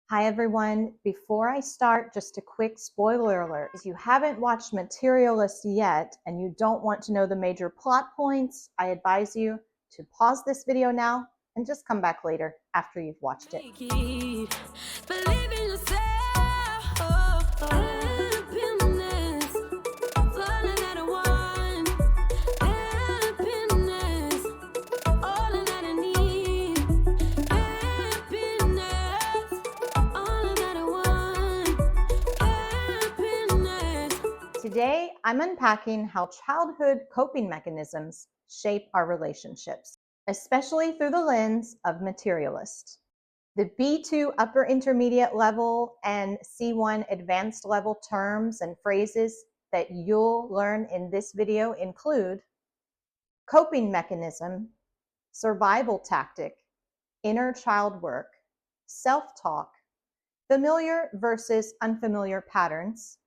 Hi everyone, before I start, just a quick spoiler alert. If you haven't watched Materialists yet and you don't want to know the major plot points, I advise you to pause this video now and just come back later after you've watched it. Today, I'm unpacking how childhood coping mechanisms shape our relationships, especially through the lens of Materialist. The B2 upper intermediate level and C1 advanced level terms and phrases that you'll learn in this video include coping mechanism, survival tactic, inner child work, self-talk, familiar versus unfamiliar patterns,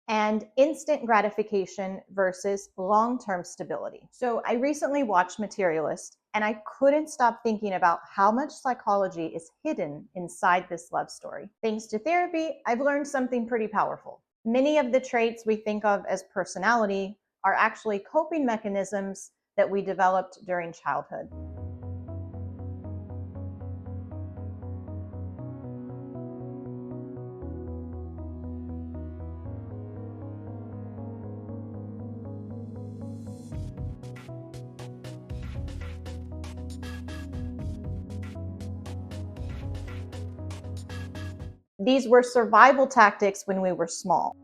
and instant gratification versus long-term stability. So I recently watched Materialist, and I couldn't stop thinking about how much psychology is hidden inside this love story. Thanks to therapy, I've learned something pretty powerful. Many of the traits we think of as personality are actually coping mechanisms that we developed during childhood. These were survival tactics when we were small.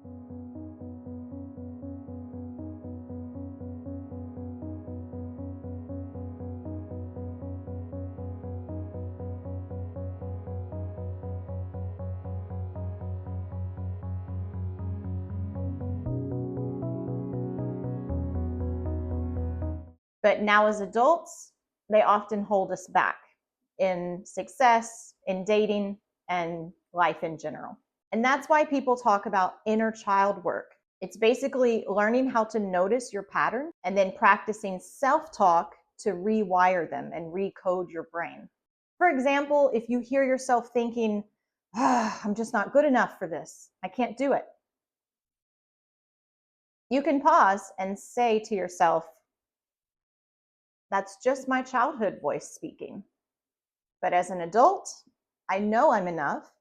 But now as adults, they often hold us back in success, in dating, and life in general. And that's why people talk about inner child work. It's basically learning how to notice your pattern and then practicing self-talk to rewire them and recode your brain. For example, if you hear yourself thinking, I'm just not good enough for this, I can't do it, you can pause and say to yourself, that's just my childhood voice speaking. But as an adult, I know I'm enough.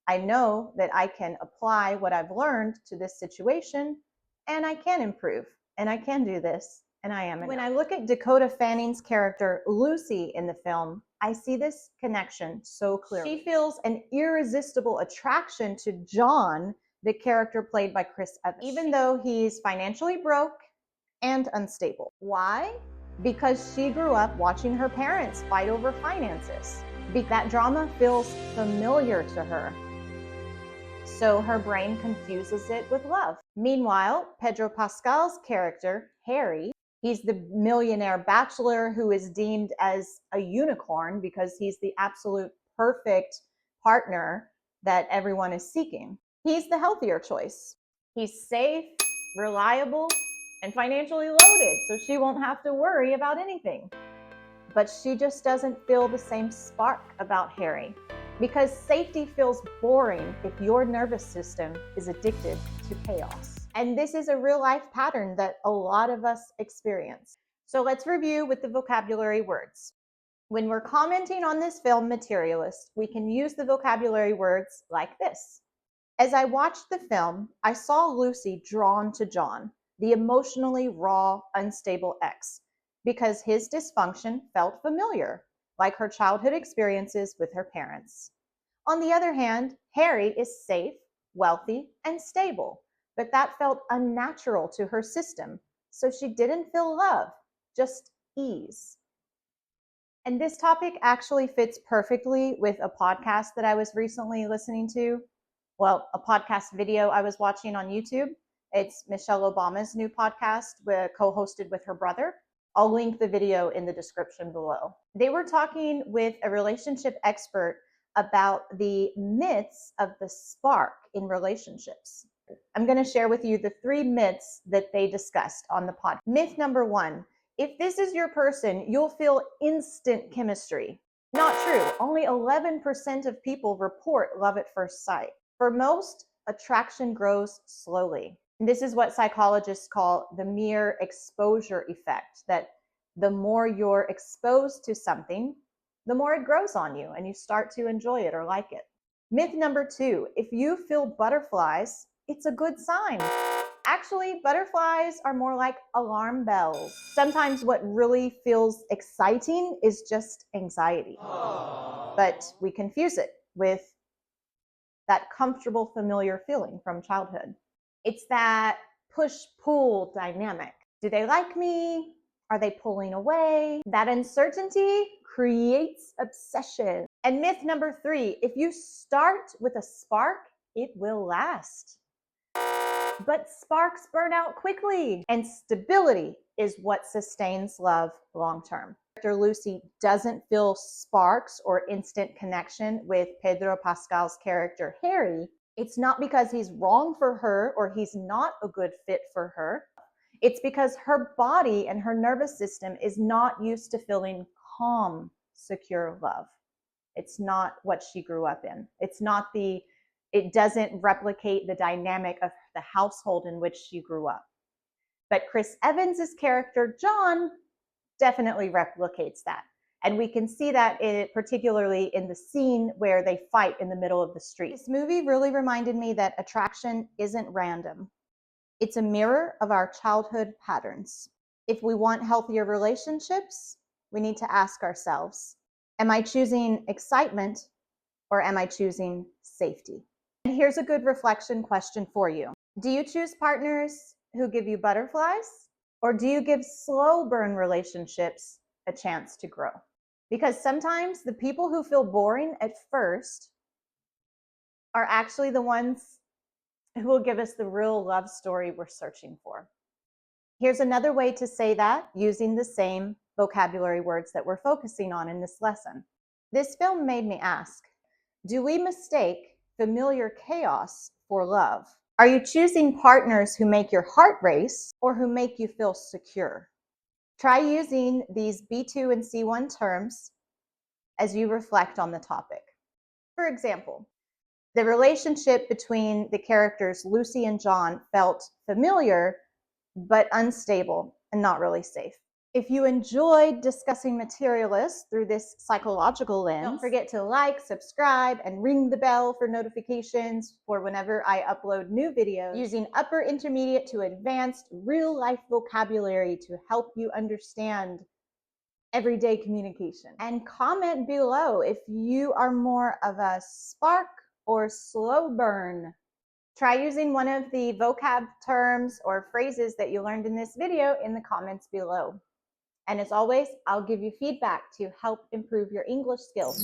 I know that I can apply what I've learned to this situation, and I can improve, and I can do this, and I am enough. When I look at Dakota Fanning's character, Lucy, in the film, I see this connection so clearly. She feels an irresistible attraction to John, the character played by Chris Evans, even though he's financially broke and unstable. Why? Because she grew up watching her parents fight over finances. That drama feels familiar to her, so her brain confuses it with love. Meanwhile, Pedro Pascal's character, Harry, he's the millionaire bachelor who is deemed as a unicorn because he's the absolute perfect partner that everyone is seeking. He's the healthier choice. He's safe, reliable, and financially loaded, so she won't have to worry about anything. But she just doesn't feel the same spark about Harry, because safety feels boring if your nervous system is addicted to chaos. And this is a real life pattern that a lot of us experience. So let's review with the vocabulary words. When we're commenting on this film, Materialist, we can use the vocabulary words like this. As I watched the film, I saw Lucy drawn to John, the emotionally raw, unstable ex, because his dysfunction felt familiar, like her childhood experiences with her parents. On the other hand, Harry is safe, wealthy, and stable, but that felt unnatural to her system, so she didn't feel love, just ease. And this topic actually fits perfectly with a podcast that I was recently listening to. Well, a podcast video I was watching on YouTube. It's Michelle Obama's new podcast, co-hosted with her brother. I'll link the video in the description below. They were talking with a relationship expert about the myths of the spark in relationships. I'm going to share with you the 3 myths that they discussed on the pod. Myth number 1, if this is your person, you'll feel instant chemistry. Not true. Only 11% of people report love at first sight. For most, attraction grows slowly. This is what psychologists call the mere exposure effect, that the more you're exposed to something, the more it grows on you and you start to enjoy it or like it. Myth number 2, if you feel butterflies, it's a good sign. Actually, butterflies are more like alarm bells. Sometimes what really feels exciting is just anxiety. But we confuse it with that comfortable, familiar feeling from childhood. It's that push-pull dynamic. Do they like me? Are they pulling away? That uncertainty creates obsession. And myth number 3, if you start with a spark, it will last. But sparks burn out quickly, and stability is what sustains love long term. Character Lucy doesn't feel sparks or instant connection with Pedro Pascal's character Harry. It's not because he's wrong for her or he's not a good fit for her. It's because her body and her nervous system is not used to feeling calm, secure love. It's not what she grew up in. It doesn't replicate the dynamic of the household in which she grew up. But Chris Evans's character, John, definitely replicates that. And we can see that particularly in the scene where they fight in the middle of the street. This movie really reminded me that attraction isn't random. It's a mirror of our childhood patterns. If we want healthier relationships, we need to ask ourselves, am I choosing excitement or am I choosing safety? And here's a good reflection question for you. Do you choose partners who give you butterflies, or do you give slow burn relationships a chance to grow? Because sometimes the people who feel boring at first are actually the ones who will give us the real love story we're searching for. Here's another way to say that using the same vocabulary words that we're focusing on in this lesson. This film made me ask, do we mistake familiar chaos for love? Are you choosing partners who make your heart race or who make you feel secure? Try using these B2 and C1 terms as you reflect on the topic. For example, the relationship between the characters Lucy and John felt familiar but unstable and not really safe. If you enjoyed discussing materialists through this psychological lens, don't forget to like, subscribe, and ring the bell for notifications for whenever I upload new videos using upper intermediate to advanced real-life vocabulary to help you understand everyday communication. And comment below if you are more of a spark or slow burn. Try using one of the vocab terms or phrases that you learned in this video in the comments below. And as always, I'll give you feedback to help improve your English skills.